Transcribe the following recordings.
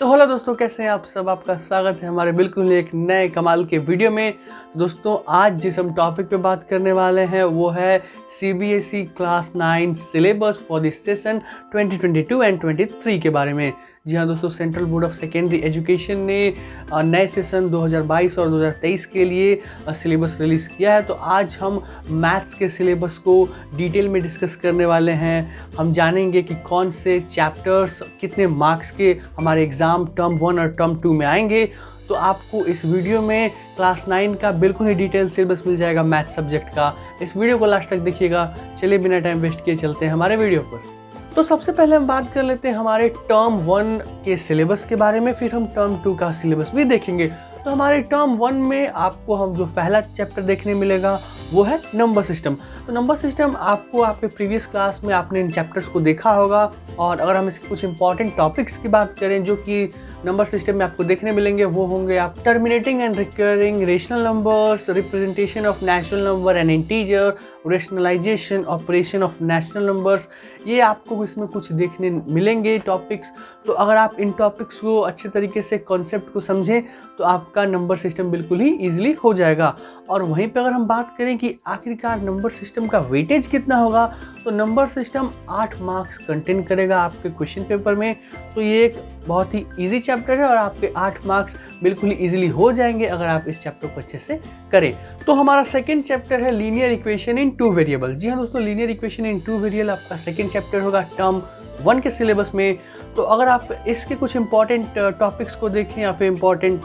तो हेलो दोस्तों, कैसे हैं आप सब। आपका स्वागत है हमारे बिल्कुल एक नए कमाल के वीडियो में। दोस्तों, आज जिस हम टॉपिक पे बात करने वाले हैं वो है CBSE class 9 syllabus for this session 2022 and 23 के बारे में। जी हाँ दोस्तों, central board of secondary education ने नए सेशन 2022 और 2023 के लिए सिलेबस रिलीज़ किया है। तो आज हम मैथ्स के सिलेबस को डिटेल में डिस्कस करने वाले हैं। हम जानेंगे कि कौन से चैप्टर्स कितने मार्क्स के हमारे एग्ज़ाम टर्म 1 और टर्म 2 में आएंगे। तो आपको इस वीडियो में क्लास 9 का बिल्कुल ही डिटेल सिलेबस मिल जाएगा मैथ सब्जेक्ट का। इस वीडियो को लास्ट तक देखिएगा। चलिए बिना टाइम वेस्ट किए चलते हैं हमारे वीडियो पर। तो सबसे पहले हम बात कर लेते हैं हमारे टर्म 1 के सिलेबस के बारे में, फिर हम टर्म 2 का सिलेबस भी देखेंगे। तो हमारे टर्म 1 में आपको हम जो पहला चैप्टर देखने मिलेगा वो है नंबर सिस्टम। तो नंबर सिस्टम आपको आपके प्रीवियस क्लास में आपने इन चैप्टर्स को देखा होगा। और अगर हम इसके कुछ इंपॉर्टेंट टॉपिक्स की बात करें जो कि नंबर सिस्टम में आपको देखने मिलेंगे, वो होंगे आप terminating and recurring rational numbers, representation of natural number and integer, rationalisation operation of natural numbers. ये आपको इसमें कुछ देखने मिलेंगे टॉपिक्स। तो अगर आप इन टॉपिक्स को अच्छे तरीके से कॉन्सेप्ट को समझें तो आपका नंबर सिस्टम बिल्कुल ही ईजिली हो जाएगा। और वहीं पर अगर हम बात करें कि आखिरकार नंबर सिस्टम का वेटेज कितना होगा, तो नंबर सिस्टम 8 मार्क्स कंटेन करेगा आपके क्वेश्चन पेपर में। तो ये एक बहुत ही इजी चैप्टर है और आपके 8 मार्क्स बिल्कुल ही ईजिली हो जाएंगे अगर आप इस चैप्टर को अच्छे से करें। तो हमारा सेकंड चैप्टर है लीनियर इक्वेशन इन 2 वेरिएबल। जी हाँ दोस्तों, लीनियर इक्वेशन इन 2 वेरिएबल आपका सेकंड चैप्टर होगा टर्म 1 के सिलेबस में। तो अगर आप इसके कुछ इंपॉर्टेंट टॉपिक्स को देखें या फिर इंपॉर्टेंट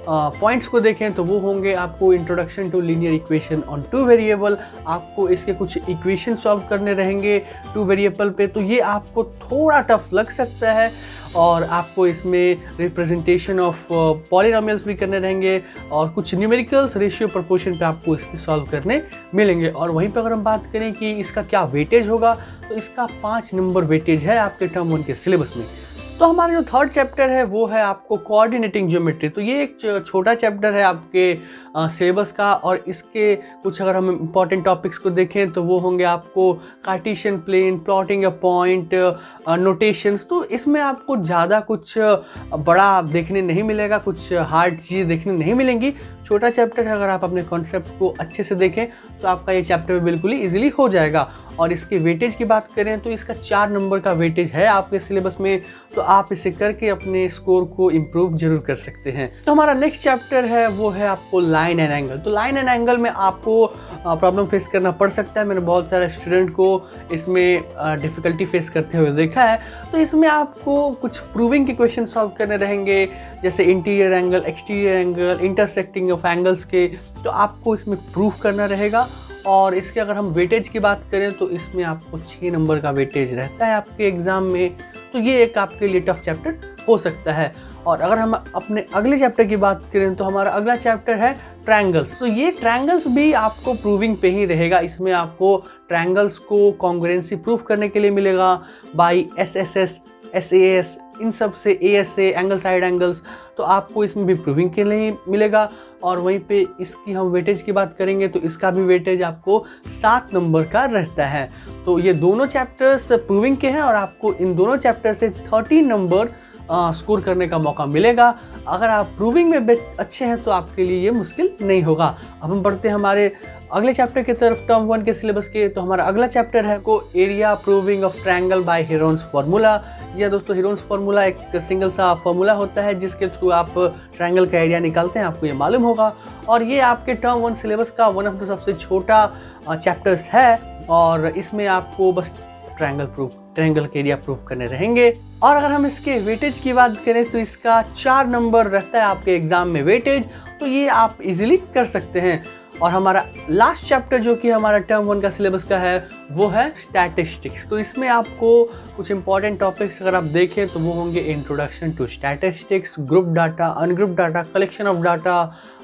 पॉइंट्स को देखें तो वो होंगे आपको introduction to linear equation on 2 variable. आपको इसके कुछ इक्वेशन सॉल्व करने रहेंगे 2 वेरिएबल पे। तो ये आपको थोड़ा टफ लग सकता है और आपको इसमें रिप्रेजेंटेशन ऑफ पॉलिनोमियल्स भी करने रहेंगे और कुछ न्यूमेरिकल्स रेशियो प्रोपोर्शन पे आपको इसके सॉल्व करने मिलेंगे। और वहीं पर अगर हम बात करें कि इसका क्या वेटेज होगा, तो इसका 5 नंबर वेटेज है आपके टर्म 1 के सिलेबस में। तो हमारा जो थर्ड चैप्टर है वो है आपको कोऑर्डिनेटिंग ज्योमेट्री। तो ये एक छोटा चैप्टर है आपके सिलेबस का और इसके कुछ अगर हम इंपॉर्टेंट टॉपिक्स को देखें तो वो होंगे आपको Cartesian plane, plotting a point, notations. तो इसमें आपको ज़्यादा कुछ बड़ा देखने नहीं मिलेगा, कुछ हार्ड चीज़ देखने नहीं मिलेंगी। छोटा चैप्टर है, अगर आप अपने कॉन्सेप्ट को अच्छे से देखें तो आपका ये चैप्टर बिल्कुल ही ईजिली हो जाएगा। और इसके वेटेज की बात करें तो इसका 4 नंबर का वेटेज है आपके सिलेबस में। तो आप इसे करके अपने स्कोर को इम्प्रूव जरूर कर सकते हैं। तो हमारा नेक्स्ट चैप्टर है वो है आपको लाइन एंड एंगल। तो लाइन एंड एंगल में आपको प्रॉब्लम फेस करना पड़ सकता है। मैंने बहुत सारे स्टूडेंट को इसमें डिफ़िकल्टी फेस करते हुए देखा है। तो इसमें आपको कुछ प्रूविंग के क्वेश्चन सॉल्व करने रहेंगे, जैसे interior angle, exterior angle, intersecting of angles के। तो आपको इसमें प्रूफ करना रहेगा। और इसके अगर हम वेटेज की बात करें तो इसमें आपको 6 नंबर का वेटेज रहता है आपके एग्ज़ाम में। तो ये एक आपके लिए टफ चैप्टर हो सकता है। और अगर हम अपने अगले चैप्टर की बात करें तो हमारा अगला चैप्टर है ट्रायंगल्स। तो ये ट्रायंगल्स भी आपको प्रूविंग पे ही रहेगा। इसमें आपको ट्रायंगल्स को कॉन्ग्रुएंसी प्रूफ करने के लिए मिलेगा बाई SSS, SAS, इन सब से ASA, एंगल साइड एंगल्स। तो आपको इसमें भी प्रूविंग के लिए मिलेगा। और वहीं पे इसकी हम वेटेज की बात करेंगे तो इसका भी वेटेज आपको 7 नंबर का रहता है। तो ये दोनों चैप्टर्स प्रूविंग के हैं और आपको इन दोनों चैप्टर से 30 नंबर स्कोर करने का मौका मिलेगा। अगर आप प्रूविंग में अच्छे हैं तो आपके लिए ये मुश्किल नहीं होगा। अब हम बढ़ते हैं हमारे अगले चैप्टर की तरफ टर्म 1 के सिलेबस के। तो हमारा अगला चैप्टर है को area proving of triangle by Heron's formula. जी हाँ दोस्तों, हेरोन्स फार्मूला एक सिंगल सा फार्मूला होता है जिसके थ्रू आप ट्रायंगल का एरिया निकालते हैं, आपको ये मालूम होगा। और ये आपके टर्म 1 सिलेबस का वन ऑफ द सबसे छोटा चैप्टर्स है और इसमें आपको बस ट्रायंगल के एरिया प्रूफ करने रहेंगे। और अगर हम इसके वेटेज की बात करें तो इसका 4 नंबर रहता है आपके एग्जाम में वेटेज। तो ये आप इजीली कर सकते हैं। और हमारा लास्ट चैप्टर जो कि हमारा टर्म 1 का सिलेबस का है वो है स्टैटिस्टिक्स। तो इसमें आपको कुछ इंपॉर्टेंट टॉपिक्स अगर आप देखें तो वो होंगे introduction to statistics, group data, ungroup data, collection of data,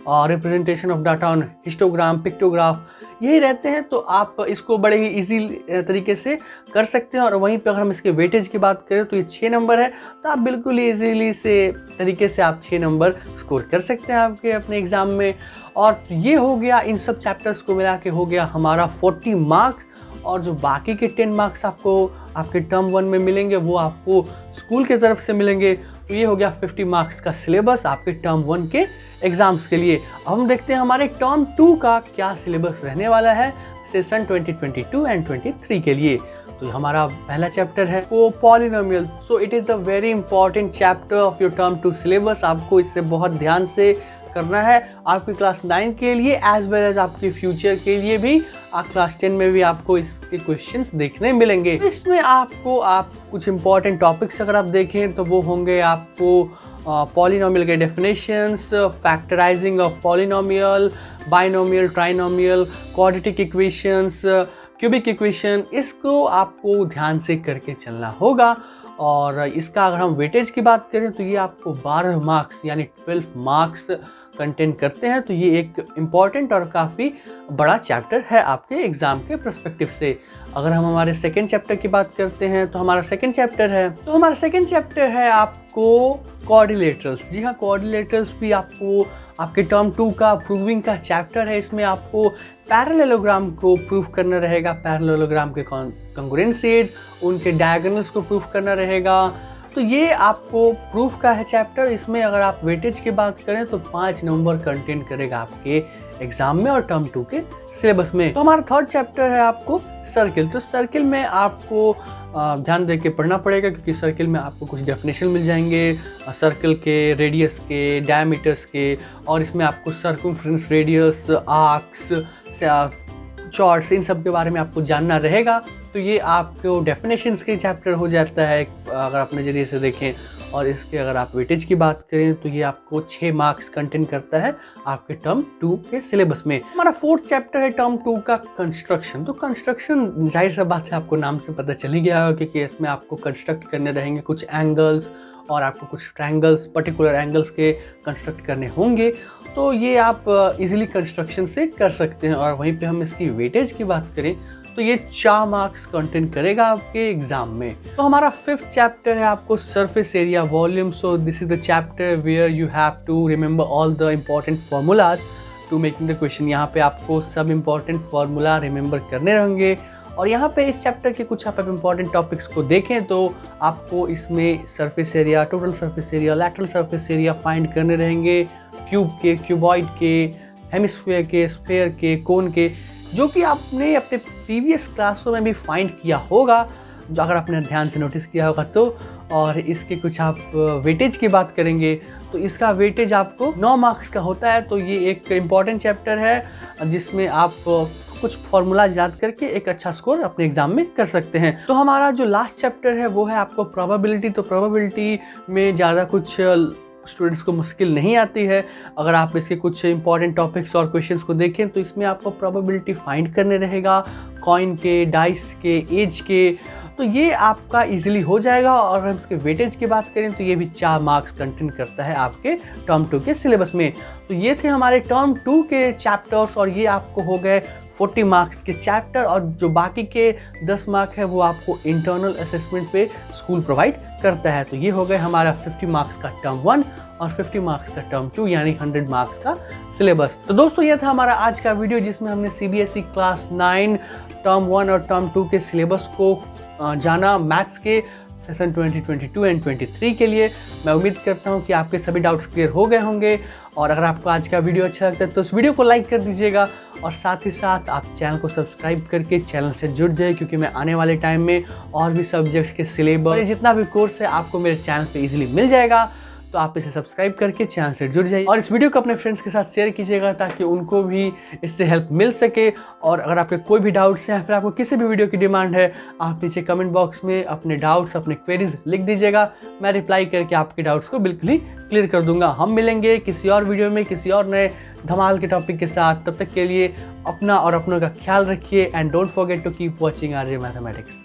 representation of data on histogram, pictograph, यही रहते हैं। तो आप इसको बड़े ही इजी तरीके से कर सकते हैं। और वहीं पर अगर हम इसके वेटेज की बात करें तो ये 6 नंबर है। तो आप बिल्कुल ईजीली से तरीके से आप 6 नंबर स्कोर कर सकते हैं आपके अपने एग्ज़ाम में। और ये हो गया, इन सब चैप्टर्स को मिला के हो गया हमारा 40 मार्क्स। और जो बाकी के 10 मार्क्स आपको आपके टर्म 1 में मिलेंगे वो आपको स्कूल की तरफ से मिलेंगे। तो ये हो गया 50 मार्क्स का सिलेबस आपके टर्म 1 के एग्जाम्स के लिए। अब हम देखते हैं हमारे टर्म 2 का क्या सिलेबस रहने वाला है सेशन 2022 एंड 23 के लिए। तो हमारा पहला चैप्टर है वो polynomial. So it is the very important chapter of your term 2 syllabus. आपको इससे बहुत ध्यान से करना है आपकी क्लास 9 के लिए एज वेल एज आपके फ्यूचर के लिए भी। क्लास 10 में भी आपको इसके क्वेश्चंस देखने मिलेंगे। इसमें आपको कुछ इंपॉर्टेंट टॉपिक्स अगर आप देखें तो वो होंगे आपको पॉलिनोमियल के definitions, factorising of polynomial, binomial, trinomial, quadratic equations, cubic equation, इसको आपको ध्यान से करके चलना होगा। और इसका अगर हम वेटेज की बात करें तो ये आपको 12 मार्क्स यानी 12 मार्क्स कंटेंट करते हैं। तो ये एक इम्पॉर्टेंट और काफ़ी बड़ा चैप्टर है आपके एग्ज़ाम के पर्सपेक्टिव से। अगर हम हमारे सेकेंड चैप्टर की बात करते हैं तो हमारा सेकेंड चैप्टर है आपको क्वाड्रिलेटरल्स। जी हाँ, क्वाड्रिलेटरल्स भी आपको आपके टर्म 2 का प्रूविंग का चैप्टर है। इसमें आपको पैरेललोग्राम को प्रूफ करना रहेगा, पैरेललोग्राम के कॉन्ग्रुएंसीज, उनके डायगोनल्स को प्रूफ करना रहेगा। तो ये आपको प्रूफ का है चैप्टर। इसमें अगर आप वेटेज की बात करें तो 5 नंबर कंटेंट करेगा आपके एग्जाम में और टर्म 2 के सिलेबस में। तो हमारा थर्ड चैप्टर है आपको सर्किल। तो सर्किल में आपको ध्यान दे के पढ़ना पड़ेगा क्योंकि सर्किल में आपको कुछ डेफिनेशन मिल जाएंगे सर्किल के, रेडियस के, डायमीटर्स के, और इसमें आपको सर्कमफ्रेंस, रेडियस, आर्क्स, चॉर्ट्स, इन सब के बारे में आपको जानना रहेगा। तो ये आपको डेफिनेशंस के चैप्टर हो जाता है अगर आप नज़रिए से देखें। और इसके अगर आप वेटेज की बात करें तो ये आपको 6 मार्क्स कंटेंट करता है आपके टर्म 2 के सिलेबस में। हमारा फोर्थ चैप्टर है टर्म 2 का कंस्ट्रक्शन। तो कंस्ट्रक्शन जाहिर सा बात है आपको नाम से पता चल ही गया होगा क्योंकि इसमें आपको कंस्ट्रक्ट करने रहेंगे कुछ एंगल्स और आपको कुछ ट्रायंगल्स, पर्टिकुलर एंगल्स के कंस्ट्रक्ट करने होंगे। तो ये आप इजीली कंस्ट्रक्शन से कर सकते हैं। और वहीं पे हम इसकी वेटेज की बात करें तो ये 4 मार्क्स कंटेंट करेगा आपके एग्जाम में। तो हमारा 5th चैप्टर है आपको surface area volume. So this is the chapter where you have to remember all the important formulas to making the question. यहाँ पे आपको सब इम्पॉर्टेंट फार्मूला रिमेंबर करने रहेंगे। और यहाँ पे इस चैप्टर के कुछ आप इम्पॉर्टेंट टॉपिक्स को देखें तो आपको इसमें surface area, total surface area, lateral surface area find करने रहेंगे, क्यूब के, क्यूबॉइड के, हेमिस्फीयर के, स्फीयर के, कोन के, जो कि आपने अपने प्रीवियस क्लासों में भी फाइंड किया होगा अगर आपने ध्यान से नोटिस किया होगा तो। और इसके कुछ आप वेटेज की बात करेंगे तो इसका वेटेज आपको 9 मार्क्स का होता है। तो ये एक इम्पॉर्टेंट चैप्टर है जिसमें आप कुछ फॉर्मूला याद करके एक अच्छा स्कोर अपने एग्जाम में कर सकते हैं। तो हमारा जो लास्ट चैप्टर है वो है आपको प्रोबेबिलिटी। तो प्रोबेबिलिटी में ज़्यादा कुछ स्टूडेंट्स को मुश्किल नहीं आती है। अगर आप इसके कुछ इंपॉर्टेंट टॉपिक्स और क्वेश्चंस को देखें तो इसमें आपको प्रोबेबिलिटी फाइंड करने रहेगा कॉइन के, डाइस के, एज के। तो ये आपका इजीली हो जाएगा। और हम इसके वेटेज की बात करें तो ये भी 4 मार्क्स कंटेंट करता है आपके टर्म 2 के सिलेबस में। तो ये थे हमारे टर्म 2 के चैप्टर्स और ये आपको हो गए 40 मार्क्स के चैप्टर। और जो बाकी के 10 मार्क है वो आपको इंटरनल असेसमेंट पे स्कूल प्रोवाइड करता है। तो ये हो गए हमारा 50 मार्क्स का टर्म 1 और 50 मार्क्स का टर्म 2 यानी 100 मार्क्स का सिलेबस। तो दोस्तों ये था हमारा आज का वीडियो जिसमें हमने CBSE क्लास 9 टर्म 1 और टर्म 2 के सिलेबस को जाना मैथ्स के सेशन 2022 एंड 23 के लिए। मैं उम्मीद करता हूँ कि आपके सभी डाउट्स क्लियर हो गए होंगे। और अगर आपको आज का वीडियो अच्छा लगता है तो इस वीडियो को लाइक कर दीजिएगा और साथ ही साथ आप चैनल को सब्सक्राइब करके चैनल से जुड़ जाए क्योंकि मैं आने वाले टाइम में और भी सब्जेक्ट के सिलेबस जितना भी कोर्स है आपको मेरे चैनल पे इजीली मिल जाएगा। तो आप इसे सब्सक्राइब करके चैनल से जुड़ जाइए और इस वीडियो को अपने फ्रेंड्स के साथ शेयर कीजिएगा ताकि उनको भी इससे हेल्प मिल सके। और अगर आपके कोई भी डाउट्स हैं या फिर आपको किसी भी वीडियो की डिमांड है आप नीचे कमेंट बॉक्स में अपने डाउट्स, अपने क्वेरीज लिख दीजिएगा। मैं रिप्लाई करके आपके डाउट्स को बिल्कुल ही क्लियर कर दूंगा। हम मिलेंगे किसी और वीडियो में किसी और नए धमाल के टॉपिक के साथ। तब तक के लिए अपना और अपनों का ख्याल रखिए and don't forget to keep watching RJ mathematics.